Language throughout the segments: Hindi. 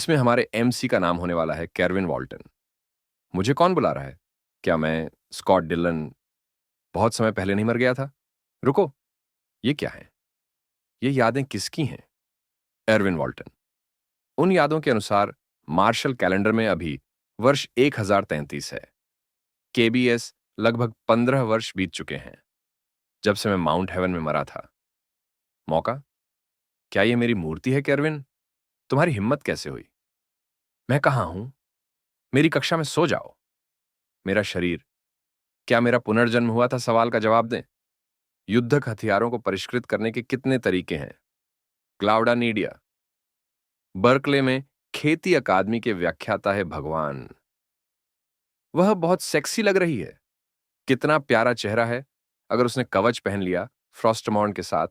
जिसमें हमारे एमसी का नाम होने वाला है केरविन वॉल्टन। मुझे कौन बुला रहा है? क्या मैं स्कॉट डिलन बहुत समय पहले नहीं मर गया था? रुको, ये क्या है? ये यादें किसकी हैं? Erwin Walton. उन यादों के अनुसार मार्शल कैलेंडर में अभी वर्ष 1033 है। केबीएस लगभग 15 वर्ष बीत चुके हैं जब से मैं माउंट हेवन में मरा था। मौका? क्या ये मेरी मूर्ति है केरविन? तुम्हारी हिम्मत कैसे हुई? मैं कहां हूं? मेरी कक्षा में सो जाओ। मेरा शरीर, क्या मेरा पुनर्जन्म हुआ था? सवाल का जवाब दें। युद्धक हथियारों को परिष्कृत करने के कितने तरीके हैं? क्लाउडा नीडिया। बर्कले में खेती अकादमी के व्याख्याता है भगवान। वह बहुत सेक्सी लग रही है। कितना प्यारा चेहरा है। अगर उसने कवच पहन लिया फ्रॉस्टमॉन्ट के साथ,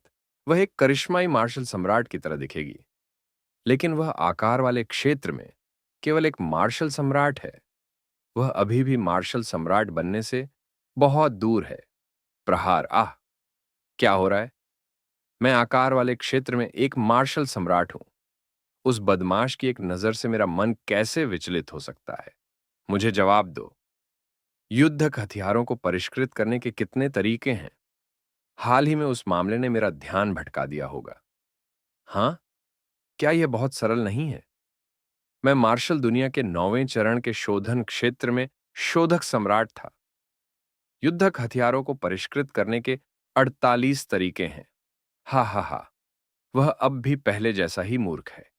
वह एक करिश्माई मार्शल सम्राट की तरह दिखेगी। लेकिन वह आकार वाले क्षेत्र में केवल एक मार्शल सम्राट है। वह अभी भी मार्शल सम्राट बनने से बहुत दूर है। प्रहार। आह, क्या हो रहा है? मैं आकार वाले क्षेत्र में एक मार्शल सम्राट हूं। उस बदमाश की एक नजर से मेरा मन कैसे विचलित हो सकता है? मुझे जवाब दो। युद्धक हथियारों को परिष्कृत करने के कितने तरीके हैं? हाल ही में उस मामले ने मेरा ध्यान भटका दिया होगा। हां, क्या यह बहुत सरल नहीं है? मैं मार्शल दुनिया के 9वें चरण के शोधन क्षेत्र में शोधक सम्राट था। युद्धक हथियारों को परिष्कृत करने के 48 तरीके हैं। हा हा हा। वह अब भी पहले जैसा ही मूर्ख है।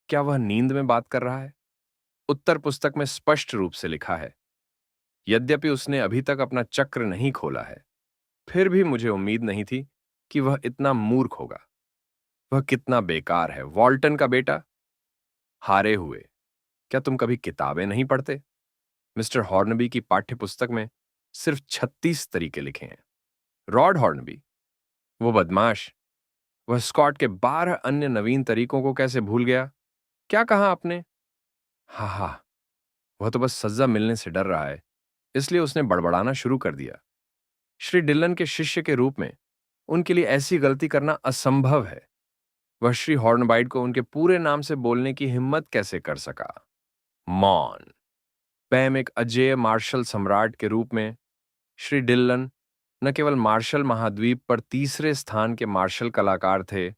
क्या वह नींद में बात कर रहा है? उत्तर पुस्तक में स्पष्ट रूप से लिखा है। यद्यपि उसने अभी तक अपना चक्र नहीं खोला है, फिर भी मुझे उम्मीद नहीं थी कि वह इतना मूर्ख होगा। वह कितना बेकार है, वॉल्टन का बेटा। हारे हुए। क्या तुम कभी किताबें नहीं पढ़ते? मिस्टर हॉर्नबी की पाठ्य पुस्तक में सिर्फ 36 तरीके लिखे हैं। रॉड हॉर्नबी, वो बदमाश, वह स्कॉट के 12 अन्य नवीन तरीकों को कैसे भूल गया? क्या कहा आपने? हा हा। वह तो बस सजा मिलने से डर रहा है, इसलिए उसने बड़बड़ाना शुरू कर दिया। श्री डिलन के शिष्य के रूप में उनके लिए ऐसी गलती करना असंभव है। वह श्री हॉर्नबाइट को उनके पूरे नाम से बोलने की हिम्मत कैसे कर सका? मॉन। पैम एक अजेय मार्शल सम्राट के रूप में श्री डिलन न केवल मार्शल महाद्वीप पर तीसरे स्थान के मार्शल कलाकार थे,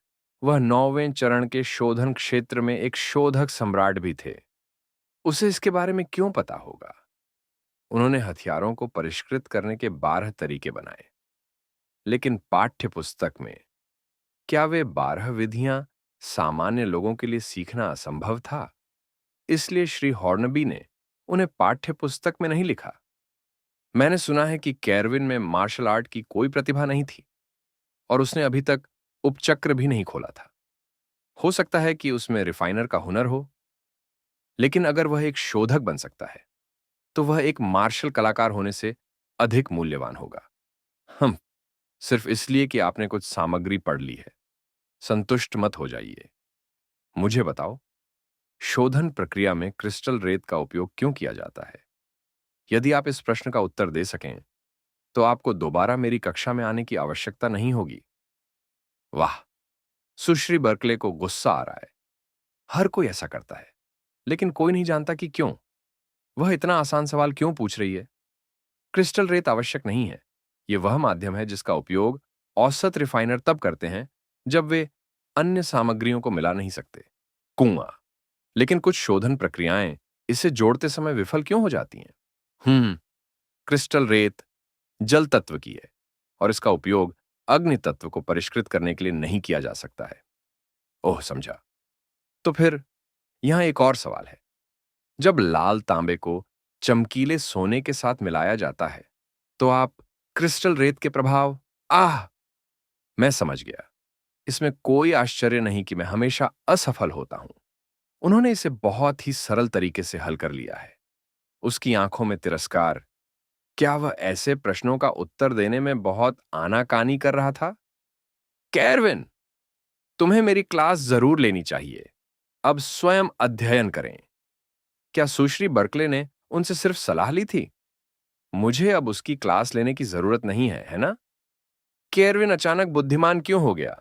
वह 9वें चरण के शोधन क्षेत्र में एक शोधक सम्राट भी थे। उसे इसके बारे में क्यों पता होगा? उन्होंने हथियारों को परिष्कृत करने के 12 तरीके बनाए, लेकिन पाठ्य पुस्तक में क्या वे 12 विधियां सामान्य लोगों के लिए सीखना असंभव था? इसलिए श्री हॉर्नबी ने उन्हें पाठ्य पुस्तक में नहीं लिखा। मैंने सुना है कि केरविन में मार्शल आर्ट की कोई प्रतिभा नहीं थी और उसने अभी तक उपचक्र भी नहीं खोला था। हो सकता है कि उसमें रिफाइनर का हुनर हो, लेकिन अगर वह एक शोधक बन सकता है, तो वह एक मार्शल कलाकार होने से अधिक मूल्यवान होगा। हम सिर्फ इसलिए कि आपने कुछ सामग्री पढ़ ली है, संतुष्ट मत हो जाइए। मुझे बताओ, शोधन प्रक्रिया में क्रिस्टल रेत का उपयोग क्यों किया जाता है? यदि आप इस प्रश्न का उत्तर दे सकें, तो आपको दोबारा मेरी कक्षा में आने की आवश्यकता नहीं होगी। वाह! सुश्री बर्कले को गुस्सा आ रहा है। हर कोई ऐसा करता है, लेकिन कोई नहीं जानता कि क्यों। वह इतना आसान सवाल क्यों पूछ रही है? क्रिस्टल रेत आवश्यक नहीं है। यह वह माध्यम है जिसका उपयोग औसत रिफाइनर तब करते हैं जब वे अन्य सामग्रियों को मिला नहीं सकते। कुआं। लेकिन कुछ शोधन प्रक्रियाएं इसे जोड़ते समय विफल क्यों हो जाती हैं? क्रिस्टल रेत जल तत्व की है और इसका उपयोग अग्नि तत्व को परिष्कृत करने के लिए नहीं किया जा सकता है। ओह, समझा। तो फिर यहां एक और सवाल है। जब लाल तांबे को चमकीले सोने के साथ मिलाया जाता है, तो आप क्रिस्टल रेत के प्रभाव। आह, मैं समझ गया। इसमें कोई आश्चर्य नहीं कि मैं हमेशा असफल होता हूं। उन्होंने इसे बहुत ही सरल तरीके से हल कर लिया है। उसकी आंखों में तिरस्कार। क्या वह ऐसे प्रश्नों का उत्तर देने में बहुत आनाकानी कर रहा था? कैरविन, तुम्हें मेरी क्लास जरूर लेनी चाहिए। अब स्वयं अध्ययन करें। क्या सुश्री बर्कले ने उनसे सिर्फ सलाह ली थी? मुझे अब उसकी क्लास लेने की जरूरत नहीं है, है ना? केरविन अचानक बुद्धिमान क्यों हो गया?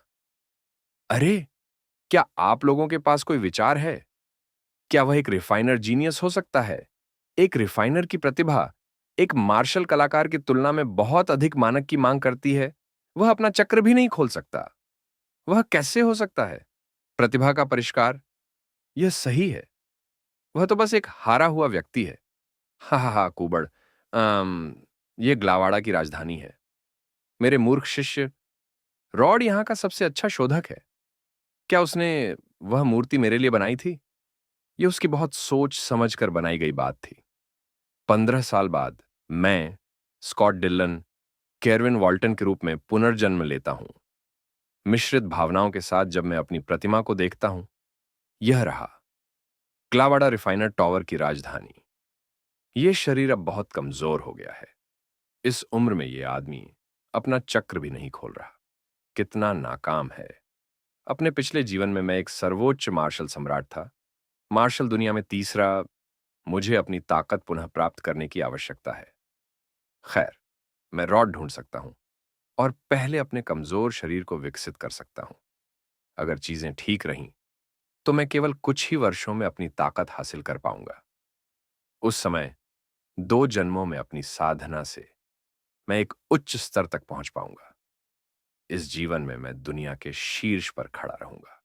अरे, क्या आप लोगों के पास कोई विचार है? क्या वह एक रिफाइनर जीनियस हो सकता है? एक रिफाइनर की प्रतिभा एक मार्शल कलाकार की तुलना में बहुत अधिक मानक की मांग करती है। वह अपना चक्र भी नहीं खोल सकता। वह कैसे हो सकता है? प्रतिभा का परिष्कार? यह सही है। वह तो बस एक हारा हुआ व्यक्ति है। हा हा हा कुबड़। यह ग्लावाड़ा की राजधानी है। मेरे मूर्ख शिष्य, रॉड यहां का सबसे अच्छा शोधक है। क्या उसने वह मूर्ति मेरे लिए बनाई थी? यह उसकी बहुत सोच समझ कर बनाई गई बात थी। 15 साल बाद मैं, स्कॉट डिलन, केरविन वॉल्टन के रूप में पुनर्जन्म लेता हूं। मिश्रित भावनाओं के साथ जब मैं अपनी प्रतिमा को देखता हूं, यह रहा क्लावाड़ा रिफाइनर टॉवर की राजधानी। यह शरीर अब बहुत कमजोर हो गया है। इस उम्र में यह आदमी अपना चक्र भी नहीं खोल रहा। कितना नाकाम है। अपने पिछले जीवन में मैं एक सर्वोच्च मार्शल सम्राट था। मार्शल दुनिया में तीसरा। मुझे अपनी ताकत पुनः प्राप्त करने की आवश्यकता है। खैर, मैं रॉड ढूंढ सकता हूं और पहले अपने कमजोर शरीर को विकसित कर सकता हूं। अगर चीजें ठीक रहीं, तो मैं केवल कुछ ही वर्षों में अपनी ताकत हासिल कर पाऊंगा। उस समय 2 जन्मों में अपनी साधना से मैं एक उच्च स्तर तक पहुंच पाऊंगा। इस जीवन में मैं दुनिया के शीर्ष पर खड़ा रहूंगा।